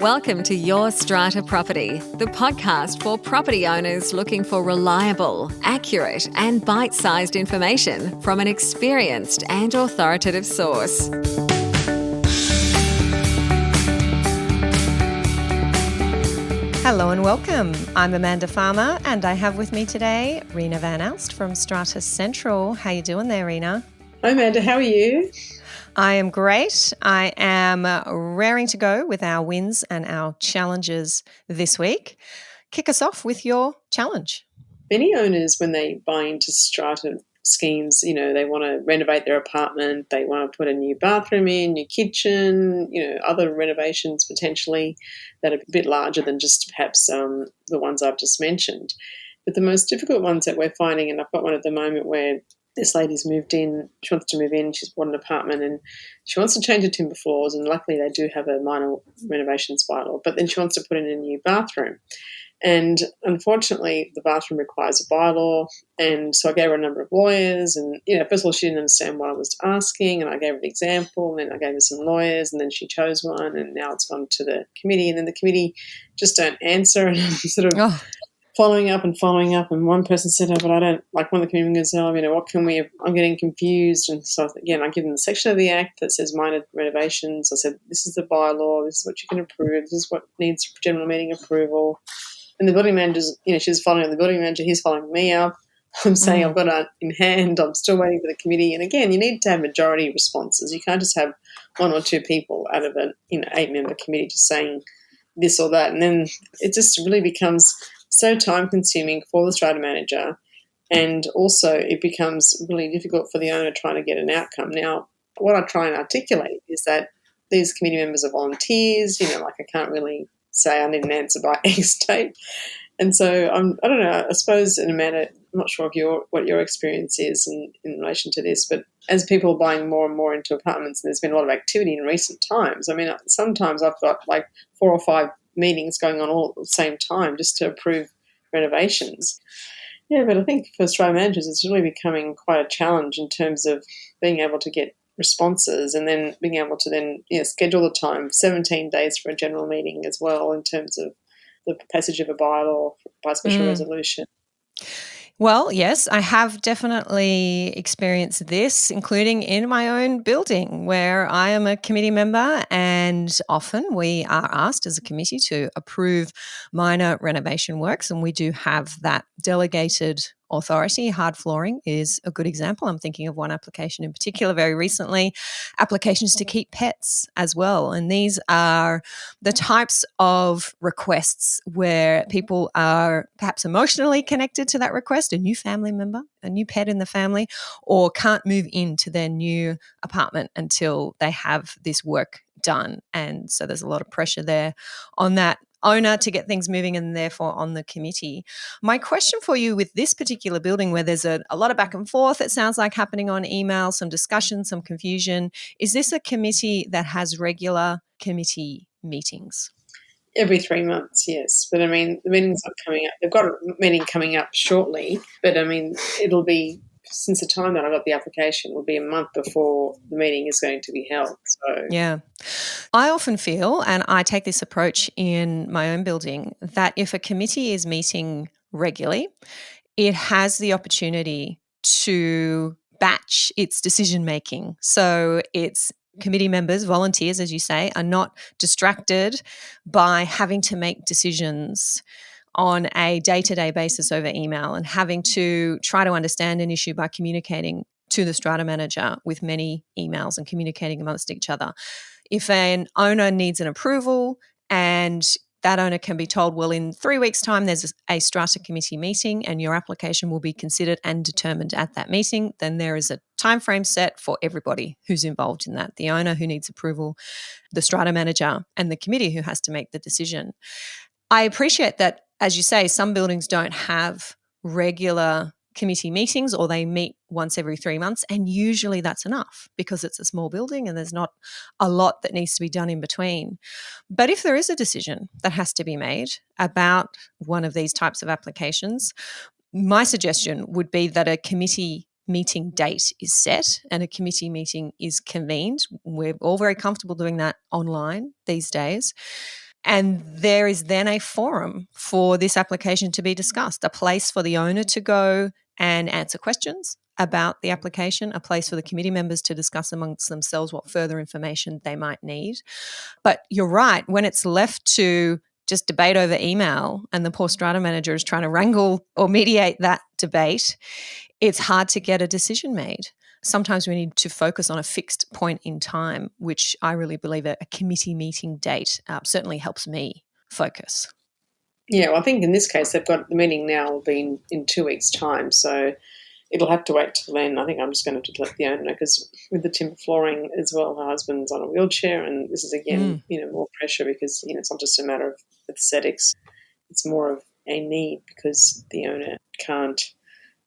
Welcome to Your Strata Property, the podcast for property owners looking for reliable, accurate, and bite-sized information from an experienced and authoritative source. Hello and welcome. I'm Amanda Farmer and I have with me today Reena Van Aalst from Strata Central. How you doing there, Reena? Hi Amanda, how are you? I am great. I am raring to go with our wins and our challenges this week. Kick us off with your challenge. Many owners, when they buy into strata schemes, they want to renovate their apartment, they want to put a new bathroom in, new kitchen, other renovations potentially that are a bit larger than just perhaps the ones I've just mentioned. But the most difficult ones that we're finding, and I've got one at the moment where this lady's moved in, she wants to move in, she's bought an apartment and she wants to change the timber floors, and luckily they do have a minor renovations bylaw, but then she wants to put in a new bathroom. And unfortunately, the bathroom requires a bylaw, and so I gave her a number of lawyers, and first of all, she didn't understand what I was asking, and I gave her an example, and then I gave her some lawyers, and then she chose one, and now it's gone to the committee, and then the committee just don't answer, and I'm sort of following up, and one person said, but I don't, like one of the committee members said, what can we, I'm getting confused, and so again, I give them the section of the Act that says minor renovations. I said, this is the bylaw, this is what you can approve, this is what needs general meeting approval. And the building manager's, she's following up the building manager, he's following me up. I'm saying I've got it in hand, I'm still waiting for the committee. And again, you need to have majority responses. You can't just have one or two people out of an 8-member committee just saying this or that. And then it just really becomes so time-consuming for the strata manager, and also it becomes really difficult for the owner trying to get an outcome. Now, what I try and articulate is that these committee members are volunteers, I can't really say I need an answer by X date. And so I don't know, I suppose in a manner, I'm not sure what your experience is in relation to this, but as people are buying more and more into apartments, and there's been a lot of activity in recent times, sometimes I've got like 4 or 5 meetings going on all at the same time just to approve renovations. Yeah, but I think for strata managers, it's really becoming quite a challenge in terms of being able to get responses and then being able to then schedule the time, 17 days for a general meeting as well in terms of the passage of a bylaw by special resolution. Well, yes, I have definitely experienced this, including in my own building where I am a committee member, and often we are asked as a committee to approve minor renovation works, and we do have that delegated authority. Hard flooring is a good example. I'm thinking of one application in particular very recently, applications to keep pets as well. And these are the types of requests where people are perhaps emotionally connected to that request, a new family member, a new pet in the family, or can't move into their new apartment until they have this work done. And so there's a lot of pressure there on that owner to get things moving, and therefore on the committee. My question for you with this particular building, where there's a lot of back and forth, it sounds like happening on email, some discussion, some confusion, is this a committee that has regular committee meetings? Every 3 months, yes. But the meeting's not coming up. They've got a meeting coming up shortly, but it'll be, since the time that I got the application, will be a month before the meeting is going to be held. So yeah. I often feel, and I take this approach in my own building, that if a committee is meeting regularly, it has the opportunity to batch its decision making. So its committee members, volunteers, as you say, are not distracted by having to make decisions on a day-to-day basis over email and having to try to understand an issue by communicating to the strata manager with many emails and communicating amongst each other. If an owner needs an approval and that owner can be told, well, in 3 weeks' time, there's a strata committee meeting and your application will be considered and determined at that meeting, then there is a time frame set for everybody who's involved in that, the owner who needs approval, the strata manager, and the committee who has to make the decision. I appreciate that, as you say, some buildings don't have regular committee meetings, or they meet once every 3 months, and usually that's enough because it's a small building and there's not a lot that needs to be done in between. But if there is a decision that has to be made about one of these types of applications, my suggestion would be that a committee meeting date is set and a committee meeting is convened. We're all very comfortable doing that online these days. And there is then a forum for this application to be discussed, a place for the owner to go and answer questions about the application, a place for the committee members to discuss amongst themselves what further information they might need. But you're right, when it's left to just debate over email and the poor strata manager is trying to wrangle or mediate that debate, it's hard to get a decision made. Sometimes we need to focus on a fixed point in time, which I really believe a committee meeting date certainly helps me focus. Yeah, well, I think in this case they've got the meeting now will be in 2 weeks' time, so it'll have to wait till then. I think I'm just going to let the owner know, because with the timber flooring as well, her husband's on a wheelchair, and this is again, more pressure because it's not just a matter of aesthetics; it's more of a need because the owner can't,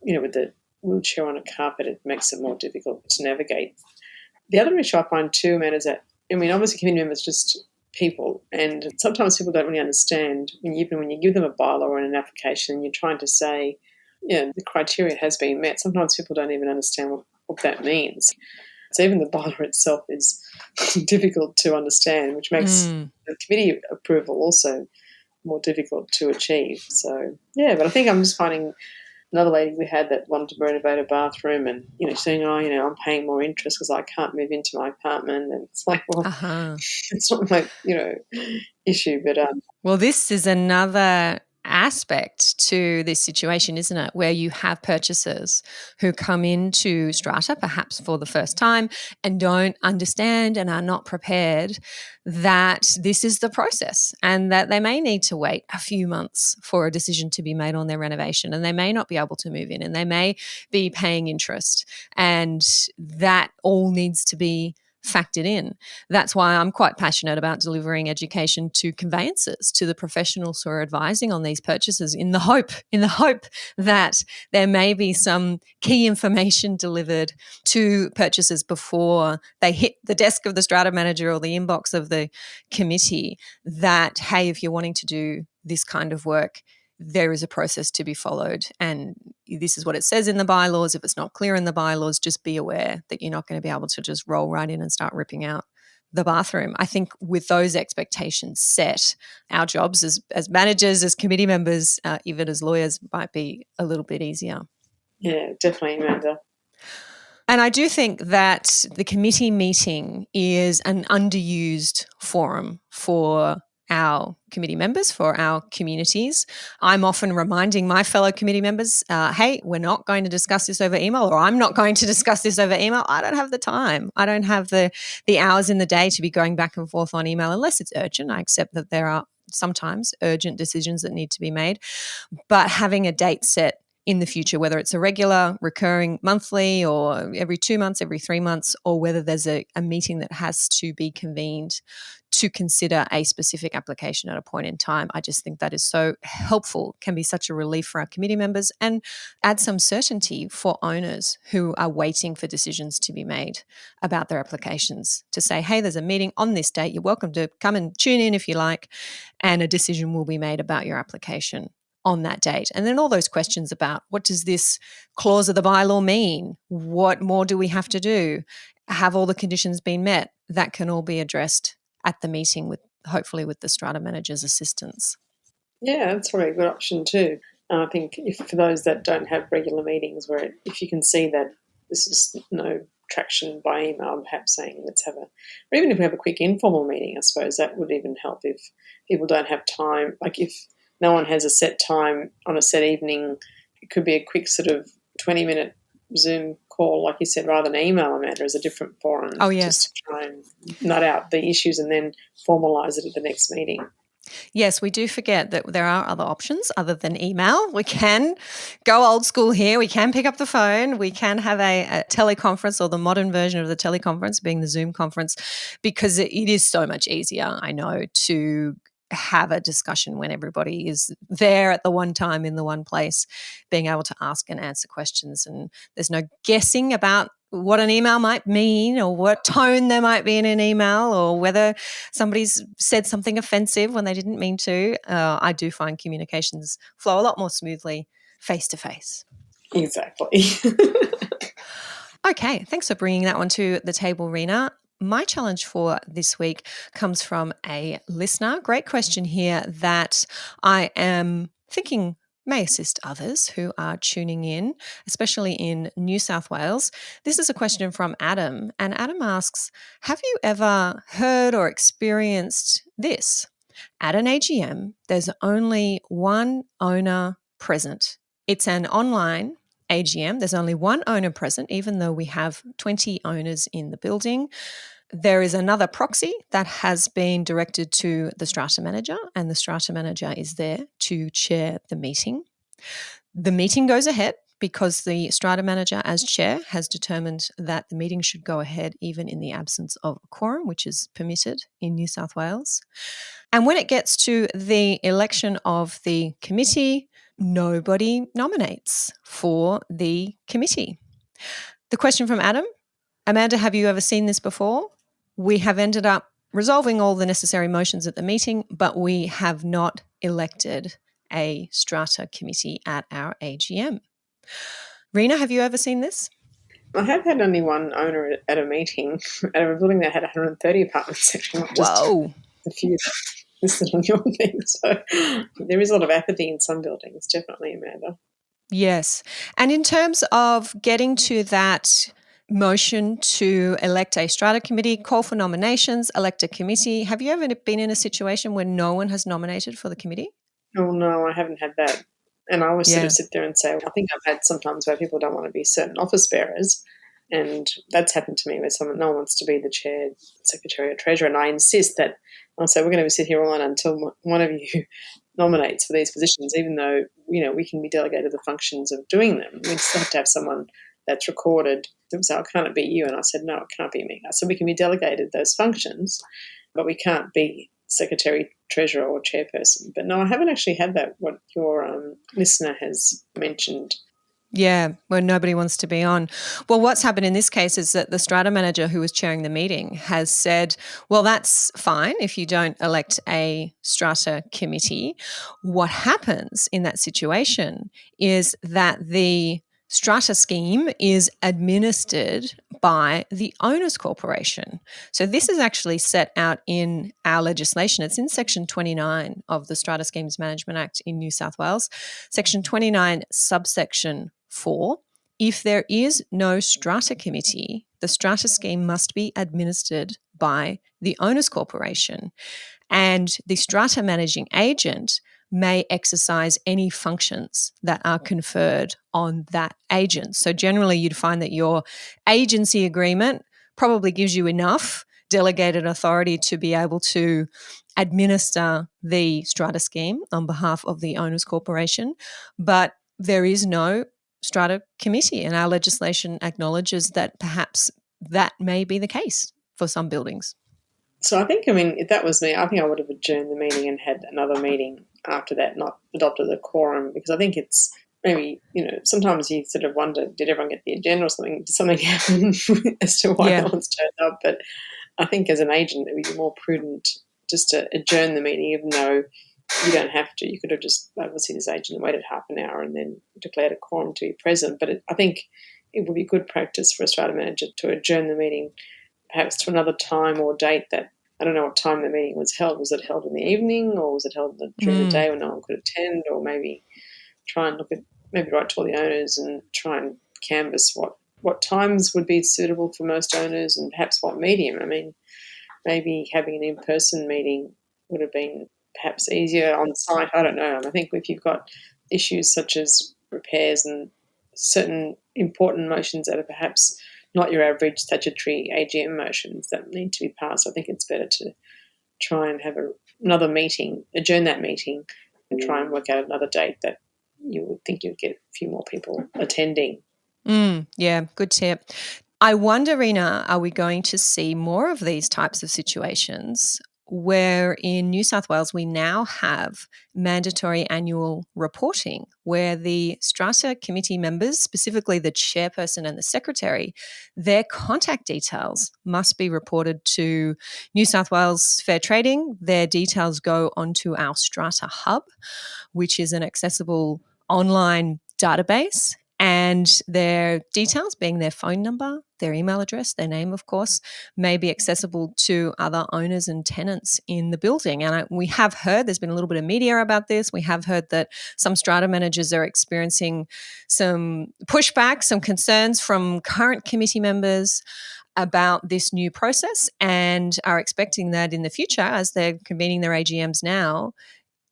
with the wheelchair on a carpet, it makes it more difficult to navigate. The other issue I find too, man, is that obviously community members are just people, and sometimes people don't really understand when you give them a bylaw or an application and you're trying to say, the criteria has been met. Sometimes people don't even understand what that means. So even the bylaw itself is difficult to understand, which makes the committee approval also more difficult to achieve. So, yeah, but I think I'm just finding another lady we had that wanted to renovate a bathroom and, she's saying, I'm paying more interest because I can't move into my apartment. And it's like, well, it's not my, issue. But well, this is another aspect to this situation, isn't it? Where you have purchasers who come into Strata perhaps for the first time and don't understand and are not prepared that this is the process and that they may need to wait a few months for a decision to be made on their renovation, and they may not be able to move in and they may be paying interest, and that all needs to be factored in. That's why I'm quite passionate about delivering education to conveyancers, to the professionals who are advising on these purchases, in the hope that there may be some key information delivered to purchasers before they hit the desk of the strata manager or the inbox of the committee, that, hey, if you're wanting to do this kind of work, there is a process to be followed, and this is what it says in the bylaws. If it's not clear in the bylaws, just be aware that you're not going to be able to just roll right in and start ripping out the bathroom. I think with those expectations set, our jobs as managers, as committee members, even as lawyers, might be a little bit easier. Yeah, definitely, Amanda. And I do think that the committee meeting is an underused forum for our committee members, for our communities. I'm often reminding my fellow committee members, hey, we're not going to discuss this over email, or I'm not going to discuss this over email. I don't have the time. I don't have the hours in the day to be going back and forth on email unless it's urgent. I accept that there are sometimes urgent decisions that need to be made, but having a date set in the future, whether it's a regular, recurring monthly or every 2 months, every 3 months, or whether there's a meeting that has to be convened to consider a specific application at a point in time. I just think that is so helpful, can be such a relief for our committee members, and add some certainty for owners who are waiting for decisions to be made about their applications, to say, hey, there's a meeting on this date. You're welcome to come and tune in if you like, and a decision will be made about your application on that date. And then all those questions about, what does this clause of the bylaw mean? What more do we have to do? Have all the conditions been met? That can all be addressed at the meeting, with hopefully with the strata manager's assistance. Yeah, that's probably a good option too. I think for those that don't have regular meetings, where if you can see that this is no traction by email, perhaps saying let's have or even if we have a quick informal meeting, I suppose that would even help if people don't have time. Like if no one has a set time on a set evening, it could be a quick sort of 20-minute Zoom call, like you said, rather than email, Amanda, as a different forum. Oh, yes. Just to try and nut out the issues and then formalise it at the next meeting. Yes, we do forget that there are other options other than email. We can go old school here. We can pick up the phone. We can have a teleconference, or the modern version of the teleconference being the Zoom conference, because it is so much easier, I know, to have a discussion when everybody is there at the one time in the one place, being able to ask and answer questions. And there's no guessing about what an email might mean, or what tone there might be in an email, or whether somebody's said something offensive when they didn't mean to. I do find communications flow a lot more smoothly face to face. Exactly. Okay, thanks for bringing that one to the table, Reena. My challenge for this week comes from a listener. Great question here that I am thinking may assist others who are tuning in, especially in New South Wales. This is a question from Adam, and Adam asks, have you ever heard or experienced this? At an AGM, there's only one owner present. It's an online AGM. There's only one owner present, even though we have 20 owners in the building. There is another proxy that has been directed to the Strata manager, and the Strata manager is there to chair the meeting. The meeting goes ahead because the Strata manager, as chair, has determined that the meeting should go ahead even in the absence of a quorum, which is permitted in New South Wales. And when it gets to the election of the committee, nobody nominates for the committee. The question from Adam, Amanda, have you ever seen this before? We have ended up resolving all the necessary motions at the meeting, but we have not elected a strata committee at our AGM. Reena, have you ever seen this? I have had only one owner at a meeting at a building that had 130 apartments, actually, not just Whoa. a few listed on your thing. So there is a lot of apathy in some buildings, definitely, Amanda. Yes. And in terms of getting to that motion to elect a strata committee, call for nominations, elect a committee, have you ever been in a situation where no one has nominated for the committee? Oh, no, I haven't had that. And I always sort Yeah. of sit there and say, I think I've had sometimes where people don't want to be certain office bearers. And that's happened to me where no one wants to be the chair, secretary, or treasurer. And I insist that I'll say, we're going to sit here all night until one of you nominates for these positions, even though, we can be delegated the functions of doing them. We still have to have someone that's recorded. They say, oh, can't it be you? And I said, no, it can't be me. I said, we can be delegated those functions, but we can't be secretary, treasurer, or chairperson. But no, I haven't actually had that, what your listener has mentioned. Yeah, where nobody wants to be on. Well, what's happened in this case is that the strata manager who was chairing the meeting has said, well, that's fine if you don't elect a strata committee. What happens in that situation is that the strata scheme is administered by the owners corporation. So this is actually set out in our legislation. It's in section 29 of the Strata Schemes Management Act in New South Wales. Section 29, subsection 4. If there is no strata committee, the strata scheme must be administered by the owners corporation. And the strata managing agent may exercise any functions that are conferred on that agent. So generally, you'd find that your agency agreement probably gives you enough delegated authority to be able to administer the strata scheme on behalf of the owners corporation. But there is no strata committee, and our legislation acknowledges that perhaps that may be the case for some buildings. So if that was me, I think I would have adjourned the meeting and had another meeting after that, not adopted a quorum, because I think it's maybe, sometimes you sort of wonder, did everyone get the agenda or something? Did something happen as to why no one's turned up? But I think as an agent, it would be more prudent just to adjourn the meeting, even though you don't have to. You could have just obviously this agent and waited half an hour and then declared a quorum to be present. But I think it would be good practice for a strata manager to adjourn the meeting perhaps to another time or date that, I don't know what time the meeting was held. Was it held in the evening or was it held during the day when no one could attend? Or maybe try and maybe write to all the owners and try and canvass what times would be suitable for most owners and perhaps what medium. I mean, maybe having an in-person meeting would have been perhaps easier on site. I don't know. I think if you've got issues such as repairs and certain important motions that are perhaps not your average statutory AGM motions that need to be passed, I think it's better to try and have another meeting, adjourn that meeting, and try and work out another date that you would think you'd get a few more people attending. Yeah, good tip. I wonder, Reena, are we going to see more of these types of situations where in New South Wales we now have mandatory annual reporting where the strata committee members, specifically the chairperson and the secretary, their contact details must be reported to New South Wales Fair Trading. Their details go onto our Strata Hub, which is an accessible online database. And their details, being their phone number, their email address, their name, of course, may be accessible to other owners and tenants in the building. And we have heard, there's been a little bit of media about this. We have heard that some strata managers are experiencing some pushback, some concerns from current committee members about this new process, and are expecting that in the future, as they're convening their AGMs now,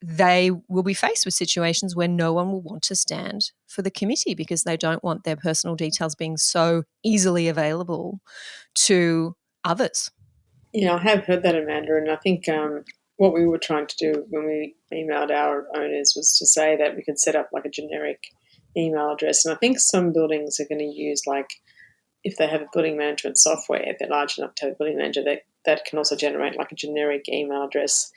they will be faced with situations where no one will want to stand for the committee because they don't want their personal details being so easily available to others. Yeah, I have heard that, Amanda, and I think what we were trying to do when we emailed our owners was to say that we could set up like a generic email address. And I think some buildings are going to use, like, if they have a building management software, if they're large enough to have a building manager, that can also generate like a generic email address.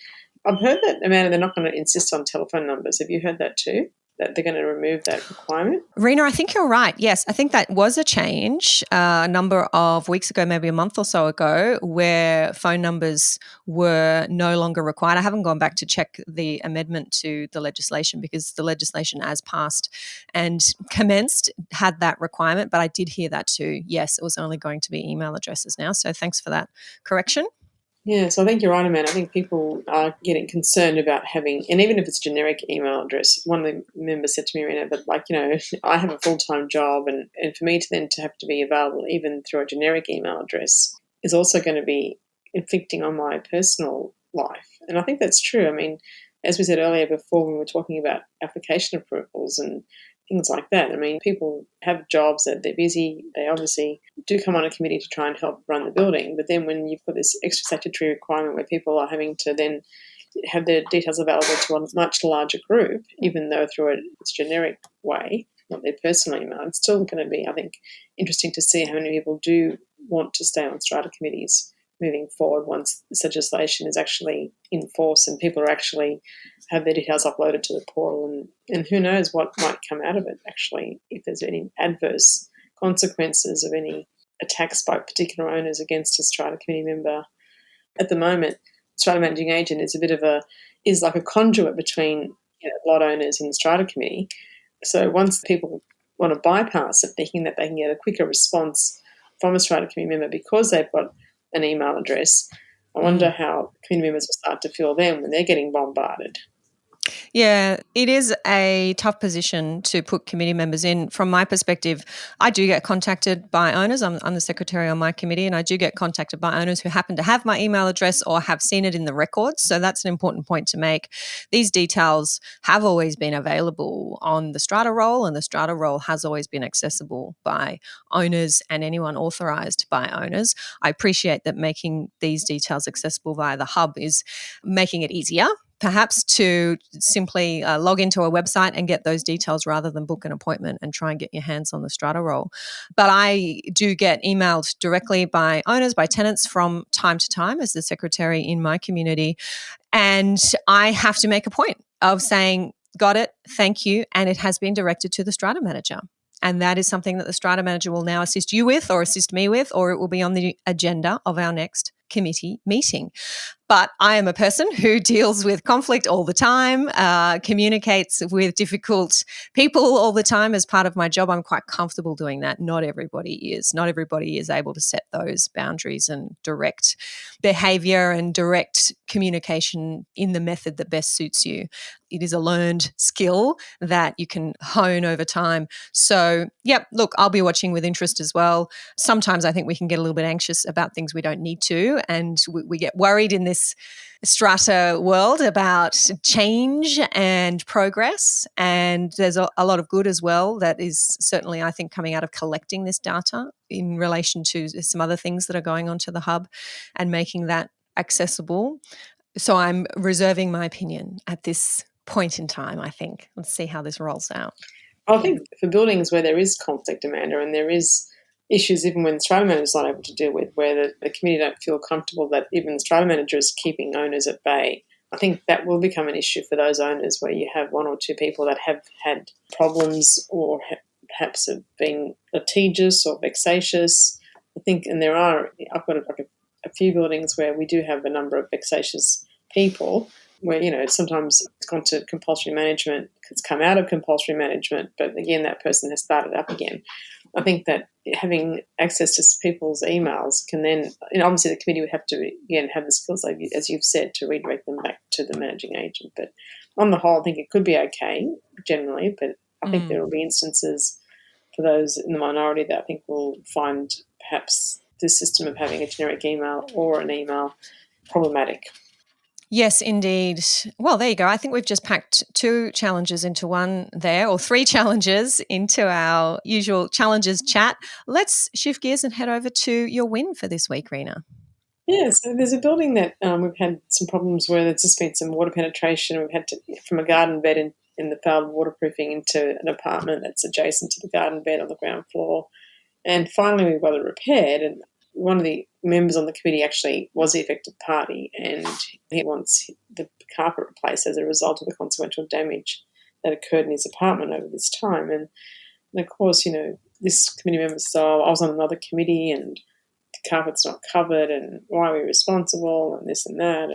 I've heard that, Amanda, they're not going to insist on telephone numbers. Have you heard that too? That they're going to remove that requirement? Reena, I think you're right. Yes, I think that was a change a number of weeks ago, maybe a month or so ago, where phone numbers were no longer required. I haven't gone back to check the amendment to the legislation because the legislation as passed and commenced had that requirement, but I did hear that too. Yes, it was only going to be email addresses now. So thanks for that correction. Yeah, so I think you're right, Amanda. I think people are getting concerned about having, and even if it's a generic email address, one of the members said to me, Reena, but like, I have a full-time job, and for me to then to have to be available even through a generic email address is also going to be inflicting on my personal life. And I think that's true. I mean, as we said earlier before, when we were talking about application approvals and things like that, I mean, people have jobs that they're busy. They obviously do come on a committee to try and help run the building. But then when you've got this extra statutory requirement where people are having to then have their details available to a much larger group, even though through a generic way, not their personal email, it's still going to be, I think, interesting to see how many people do want to stay on strata committees moving forward once this legislation is actually in force and people are actually have their details uploaded to the portal, and who knows what might come out of it, actually, if there's any adverse consequences of any attacks by particular owners against a strata committee member. At the moment, strata managing agent is like a conduit between lot owners and the strata committee. So once people want to bypass it, thinking that they can get a quicker response from a strata committee member because they've got an email address, I wonder how committee members will start to feel then when they're getting bombarded. Yeah, it is a tough position to put committee members in. From my perspective, I do get contacted by owners. I'm the secretary on my committee, and I do get contacted by owners who happen to have my email address or have seen it in the records. So that's an important point to make. These details have always been available on the Strata roll, and the Strata roll has always been accessible by owners and anyone authorised by owners. I appreciate that making these details accessible via the hub is making it easier, perhaps, to simply log into a website and get those details rather than book an appointment and try and get your hands on the Strata roll. But I do get emailed directly by owners, by tenants from time to time as the secretary in my community. And I have to make a point of saying, got it, thank you, and it has been directed to the Strata manager. And that is something that the Strata manager will now assist you with or assist me with, or it will be on the agenda of our next committee meeting. But I am a person who deals with conflict all the time, communicates with difficult people all the time as part of my job. I'm quite comfortable doing that. Not everybody is. Not everybody is able to set those boundaries and direct behavior and direct communication in the method that best suits you. It is a learned skill that you can hone over time. So, yep, look, I'll be watching with interest as well. Sometimes I think we can get a little bit anxious about things we don't need to, and we get worried in this strata world about change and progress. And there's a lot of good as well that is certainly, I think, coming out of collecting this data in relation to some other things that are going on to the hub and making that accessible. So I'm reserving my opinion at this point in time, I think. Let's see how this rolls out. I think for buildings where there is conflict, Amanda, and there is issues even when the strata manager is not able to deal with, where the committee don't feel comfortable that even the strata manager is keeping owners at bay, I think that will become an issue for those owners where you have one or two people that have had problems or perhaps have been litigious or vexatious. I think, and I've got a few buildings where we do have a number of vexatious people, where, sometimes it's gone to compulsory management, it's come out of compulsory management, but again, that person has started up again. I think that having access to people's emails can then, obviously the committee would have to, again, have the skills, as you've said, to redirect them back to the managing agent. But on the whole, I think it could be okay generally, but I think there will be instances for those in the minority that I think will find perhaps this system of having a generic email or an email problematic. Yes, indeed. Well, there you go. I think we've just packed 2 challenges into one there, or 3 challenges into our usual challenges chat. Let's shift gears and head over to your win for this week, Reena. Yeah, so there's a building that we've had some problems where there's just been some water penetration. We've had to, from a garden bed in the failed waterproofing into an apartment that's adjacent to the garden bed on the ground floor. And finally we got it repaired, and one of the members on the committee actually was the affected party, and he wants the carpet replaced as a result of the consequential damage that occurred in his apartment over this time. And of course, this committee member says, oh, I was on another committee and the carpet's not covered and why are we responsible and this and that.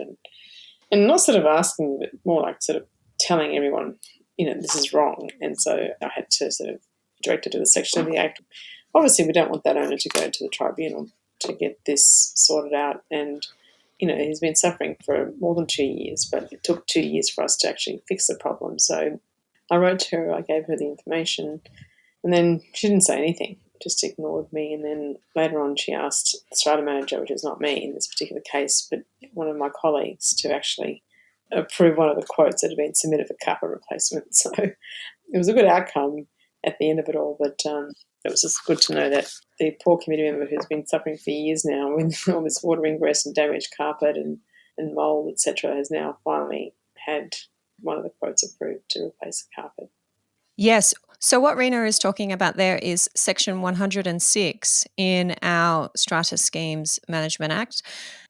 And not sort of asking, but more like sort of telling everyone, this is wrong. And so I had to sort of direct it to the section of the Act. Obviously, we don't want that owner to go to the tribunal to get this sorted out. And, he's been suffering for more than 2 years, but it took 2 years for us to actually fix the problem. So I wrote to her, I gave her the information, and then she didn't say anything, just ignored me. And then later on she asked the Strata manager, which is not me in this particular case, but one of my colleagues, to actually approve one of the quotes that had been submitted for carpet replacement. So it was a good outcome at the end of it all, but it was just good to know that the poor committee member who's been suffering for years now with all this water ingress and damaged carpet and mould, etc., has now finally had one of the quotes approved to replace the carpet. Yes. So what Reena is talking about there is Section 106 in our Strata Schemes Management Act.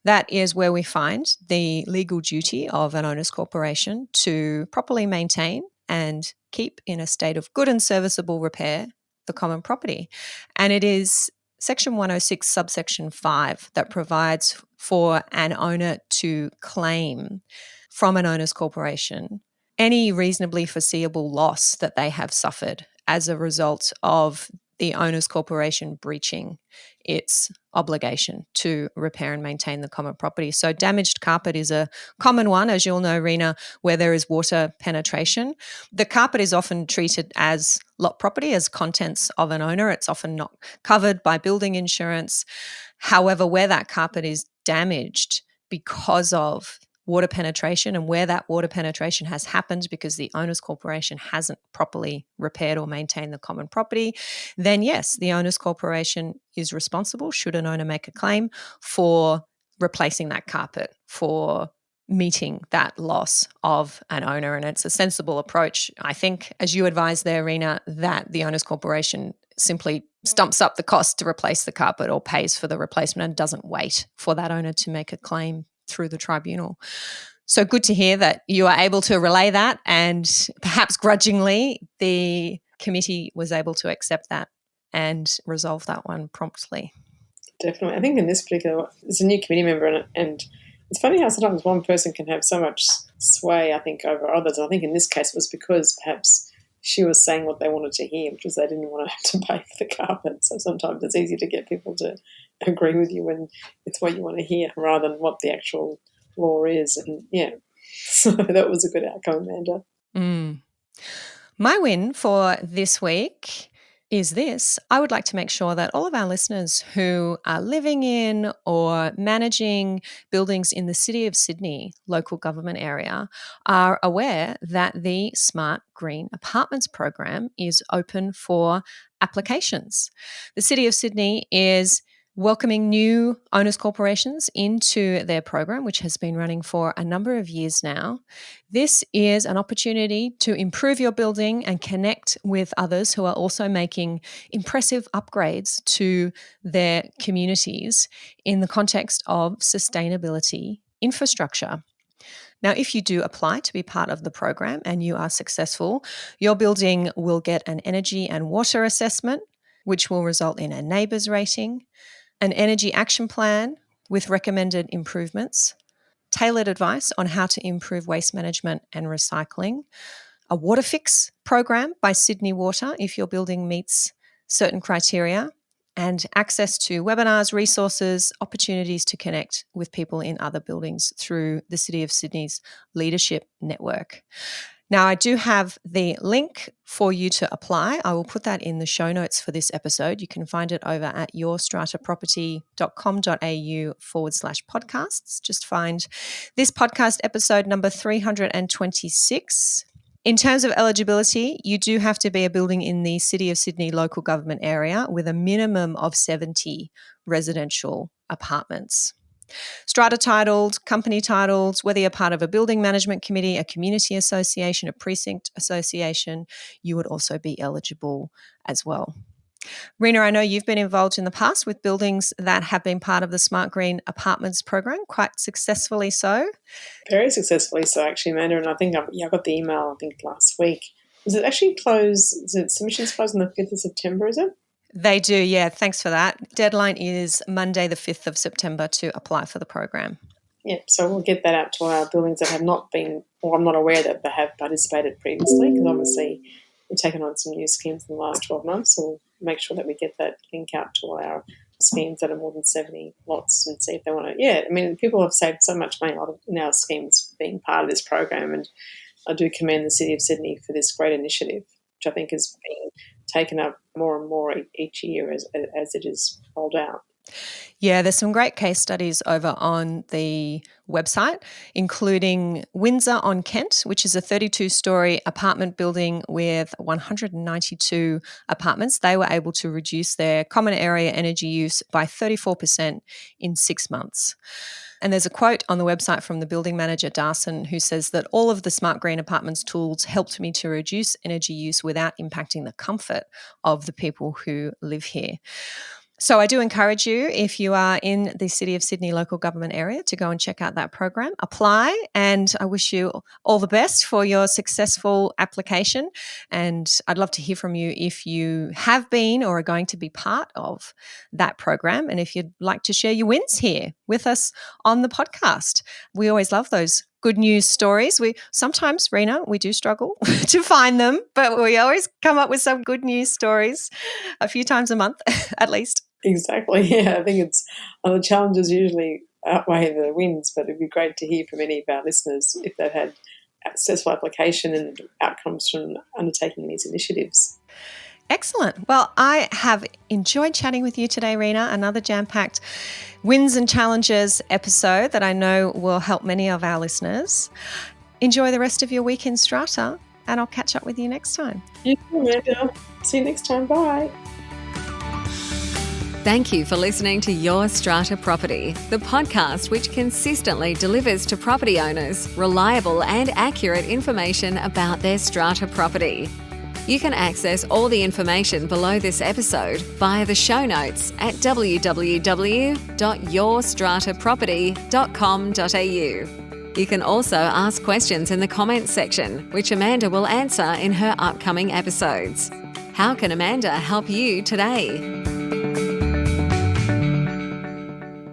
That is where we find the legal duty of an owner's corporation to properly maintain and keep in a state of good and serviceable repair the common property. And it is Section 106, subsection 5, that provides for an owner to claim from an owner's corporation any reasonably foreseeable loss that they have suffered as a result of the owner's corporation breaching its obligation to repair and maintain the common property. So damaged carpet is a common one, as you'll know, Reena, where there is water penetration. The carpet is often treated as lot property, as contents of an owner. It's often not covered by building insurance. However, where that carpet is damaged because of water penetration, and where that water penetration has happened because the owner's corporation hasn't properly repaired or maintained the common property, then yes, the owner's corporation is responsible, should an owner make a claim, for replacing that carpet, for meeting that loss of an owner. And it's a sensible approach, I think, as you advised there, Reena, that the owner's corporation simply stumps up the cost to replace the carpet or pays for the replacement and doesn't wait for that owner to make a claim through the tribunal. So good to hear that you are able to relay that, and perhaps grudgingly the committee was able to accept that and resolve that one promptly. Definitely. I think in this particular, it's a new committee member, and it's funny how sometimes one person can have so much sway, I think, over others. I think in this case it was because perhaps she was saying what they wanted to hear, because they didn't want to have to pay for the carpet. So sometimes it's easy to get people to agree with you when it's what you want to hear rather than what the actual law is. And yeah, so that was a good outcome, Amanda. My win for this week is this. I would like to make sure that all of our listeners who are living in or managing buildings in the City of Sydney local government area are aware that the Smart Green Apartments program is open for applications. The City of Sydney is welcoming new owners corporations into their program, which has been running for a number of years now. This is an opportunity to improve your building and connect with others who are also making impressive upgrades to their communities in the context of sustainability infrastructure. Now, if you do apply to be part of the program and you are successful, your building will get an energy and water assessment, which will result in a neighbours rating, an energy action plan with recommended improvements, tailored advice on how to improve waste management and recycling, a water fix program by Sydney Water if your building meets certain criteria, and access to webinars, resources, opportunities to connect with people in other buildings through the City of Sydney's Leadership Network. Now, I do have the link for you to apply. I will put that in the show notes for this episode. You can find it over at yourstrataproperty.com.au/podcasts. Just find this podcast episode number 326. In terms of eligibility, you do have to be a building in the City of Sydney local government area with a minimum of 70 residential apartments. Strata titled, company titled, whether you're part of a building management committee, a community association, a precinct association, you would also be eligible as well. Reena, I know you've been involved in the past with buildings that have been part of the Smart Green Apartments program, quite successfully so. Very successfully so, actually, Amanda. And I think I got the email, last week. Is it actually close? Is it submissions close on the 5th of September, is it? They do, yeah. Thanks for that. Deadline is Monday, the 5th of September to apply for the program. Yeah, so we'll get that out to our buildings that have not been, or I'm not aware that they have participated previously, because obviously we've taken on some new schemes in the last 12 months, so we'll make sure that we get that link out to all our schemes that are more than 70 lots and see if they want to. Yeah, I mean, people have saved so much money in our schemes being part of this program, and I do commend the City of Sydney for this great initiative, which I think is being taken up more and more each year as it is rolled out. Yeah, there's some great case studies over on the website, including Windsor on Kent, which is a 32-storey apartment building with 192 apartments. They were able to reduce their common area energy use by 34% in 6 months. And there's a quote on the website from the building manager, Darson, who says that all of the Smart Green Apartments tools helped me to reduce energy use without impacting the comfort of the people who live here. So I do encourage you, if you are in the City of Sydney local government area, to go and check out that program, apply, and I wish you all the best for your successful application. And I'd love to hear from you if you have been or are going to be part of that program, and if you'd like to share your wins here with us on the podcast. We always love those good news stories. We sometimes, Reena, we do struggle to find them, but we always come up with some good news stories a few times a month at least. Exactly. Yeah, I think it's the challenges usually outweigh the wins, but it'd be great to hear from any of our listeners if they've had successful application and outcomes from undertaking these initiatives. Excellent. Well, I have enjoyed chatting with you today, Reena. Another jam-packed wins and challenges episode that I know will help many of our listeners. Enjoy the rest of your week in Strata, and I'll catch up with you next time. You too, Amanda. See you next time. Bye. Thank you for listening to Your Strata Property, the podcast which consistently delivers to property owners reliable and accurate information about their strata property. You can access all the information below this episode via the show notes at www.yourstrataproperty.com.au. You can also ask questions in the comments section, which Amanda will answer in her upcoming episodes. How can Amanda help you today?